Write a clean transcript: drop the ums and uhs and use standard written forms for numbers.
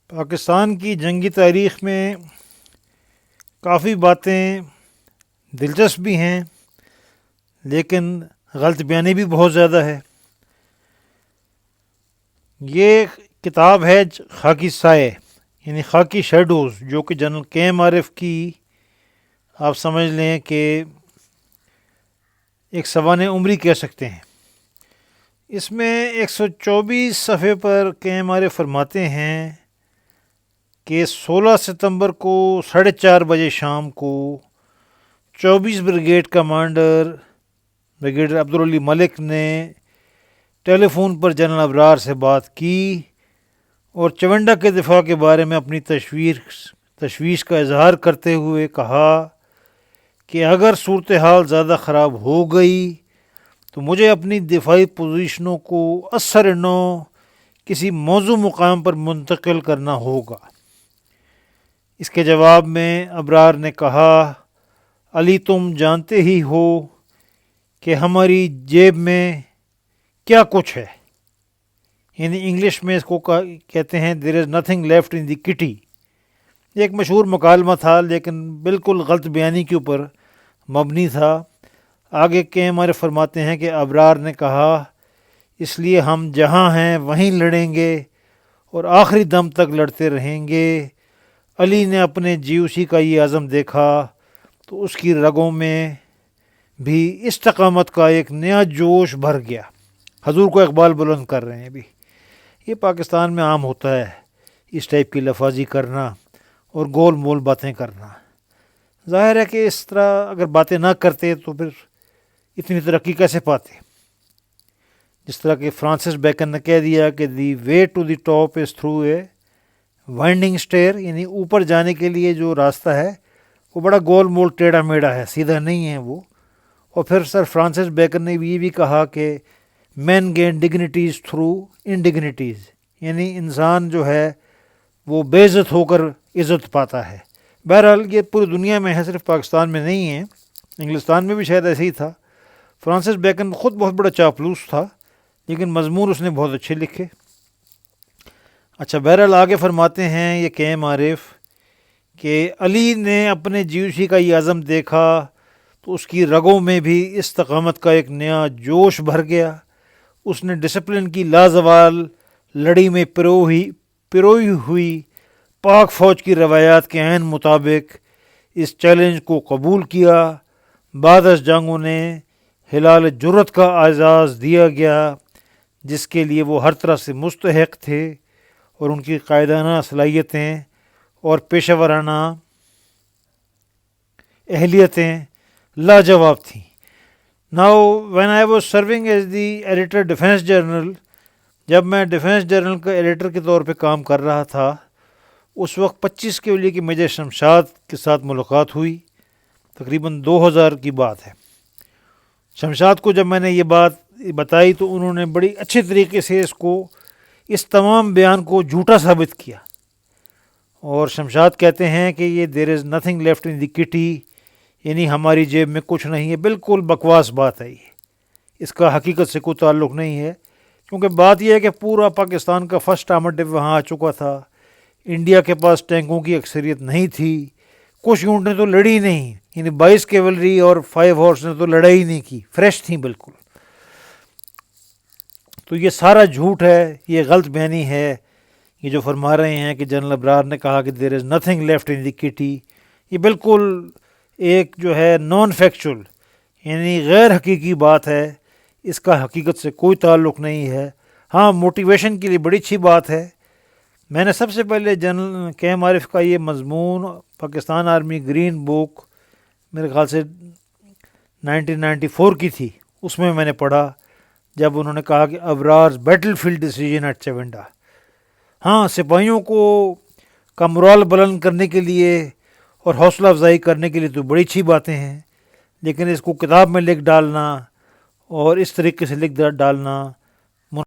پاکستان کی جنگی تاریخ میں کافی باتیں دلچسپ بھی ہیں، لیکن غلط بیانی بھی بہت زیادہ ہے۔ یہ کتاب ہے خاکی سائے، یعنی خاکی شیڈوز، جو کہ جنرل کے ایم عارف کی آپ سمجھ لیں کہ ایک سوانح عمری کہہ سکتے ہیں۔ اس میں 124 صفحے پر کے ایم عارف فرماتے ہیں کہ 16 ستمبر کو 4:30 بجے شام کو 24 بریگیڈ کمانڈر بریگیڈیئر عبدالعلی ملک نے ٹیلی فون پر جنرل ابرار سے بات کی اور چونڈا کے دفاع کے بارے میں اپنی تشویش کا اظہار کرتے ہوئے کہا کہ اگر صورتحال زیادہ خراب ہو گئی تو مجھے اپنی دفاعی پوزیشنوں کو اثر نو کسی موزوں مقام پر منتقل کرنا ہوگا۔ اس کے جواب میں ابرار نے کہا، علی تم جانتے ہی ہو کہ ہماری جیب میں کیا کچھ ہے، یعنی انگلش میں اس کو کہتے ہیں there is nothing left in the kitty۔ یہ ایک مشہور مکالمہ تھا، لیکن بالکل غلط بیانی کے اوپر مبنی تھا۔ آگے کے ہمارے فرماتے ہیں کہ ابرار نے کہا، اس لیے ہم جہاں ہیں وہیں لڑیں گے اور آخری دم تک لڑتے رہیں گے۔ علی نے اپنے GOC کا یہ عزم دیکھا تو اس کی رگوں میں بھی استقامت کا ایک نیا جوش بھر گیا۔ حضور کو اقبال بلند کر رہے ہیں ابھی۔ یہ پاکستان میں عام ہوتا ہے، اس ٹائپ کی لفاظی کرنا اور گول مول باتیں کرنا۔ ظاہر ہے کہ اس طرح اگر باتیں نہ کرتے تو پھر اتنی ترقی کیسے پاتے؟ جس طرح کہ فرانسس بیکن نے کہہ دیا کہ the way to the top is through a winding stair, یعنی اوپر جانے کے لیے جو راستہ ہے وہ بڑا گول مول ٹیڑھا میڑھا ہے، سیدھا نہیں ہے وہ۔ اور پھر سر فرانسس بیکن نے یہ بھی کہا کہ مین گین ڈگنیٹیز تھرو انڈگنیٹیز، یعنی انسان جو ہے وہ بے عزت ہو کر عزت پاتا ہے۔ بہرحال یہ پوری دنیا میں ہے، صرف پاکستان میں نہیں ہے، انگلستان میں بھی شاید ایسے ہی تھا۔ فرانسس بیکن خود بہت بڑا چاپلوس تھا، لیکن مضمون اس نے بہت اچھے لکھے۔ اچھا، بہرحال آگے فرماتے ہیں یہ کے ایم عارف کہ علی نے اپنے GOC کا یہ عزم دیکھا تو اس کی رگوں میں بھی استقامت کا ایک نیا جوش بھر گیا۔ اس نے ڈسپلن کی لازوال لڑی میں پروئی ہوئی پاک فوج کی روایات کے عین مطابق اس چیلنج کو قبول کیا۔ بعد از جنگ انہیں ہلال جرت کا اعزاز دیا گیا، جس کے لیے وہ ہر طرح سے مستحق تھے، اور ان کی قائدانہ صلاحیتیں اور پیشہ ورانہ اہلیتیں لاجواب تھیں۔ Now when I was serving as the editor defence journal, جب میں ڈیفینس جرنل کا ایڈیٹر کے طور پہ کام کر رہا تھا، اس وقت 25 کے لیے کہ میجر شمشاد کے ساتھ ملاقات ہوئی، تقریباً 2000 کی بات ہے۔ شمشاد کو جب میں نے یہ بات بتائی تو انہوں نے بڑی اچھے طریقے سے اس تمام بیان کو جھوٹا ثابت کیا، اور شمشاد کہتے ہیں کہ یہ there is nothing left in the kitty، یعنی ہماری جیب میں کچھ نہیں ہے، بالکل بکواس بات ہے یہ، اس کا حقیقت سے کوئی تعلق نہیں ہے۔ کیونکہ بات یہ ہے کہ پورا پاکستان کا فرسٹ آرمڈ ڈویژن وہاں آ چکا تھا، انڈیا کے پاس ٹینکوں کی اکثریت نہیں تھی، کچھ یونٹیں تو لڑی نہیں، یعنی 22 کیولری اور 5 ہارس نے تو لڑائی نہیں کی، فریش تھیں بالکل۔ تو یہ سارا جھوٹ ہے، یہ غلط بیانی ہے۔ یہ جو فرما رہے ہیں کہ جنرل ابرار نے کہا کہ there is nothing left in the kitty، یہ بالکل ایک جو ہے نان فیکچول، یعنی غیر حقیقی بات ہے، اس کا حقیقت سے کوئی تعلق نہیں ہے۔ ہاں، موٹیویشن کے لیے بڑی اچھی بات ہے۔ میں نے سب سے پہلے جنرل کے ایم عارف کا یہ مضمون پاکستان آرمی گرین بک میرے خیال سے 1994 کی تھی، اس میں نے پڑھا، جب انہوں نے کہا کہ ابرارز بیٹل فیلڈ ڈیسیجن ایٹ چونڈا۔ ہاں، سپاہیوں کا مرال بلند کرنے کے لیے اور حوصلہ افزائی کرنے کے لیے تو بڑی اچھی باتیں ہیں، لیکن اس کو کتاب میں لکھ ڈالنا اور اس طریقے سے لکھ ڈالنا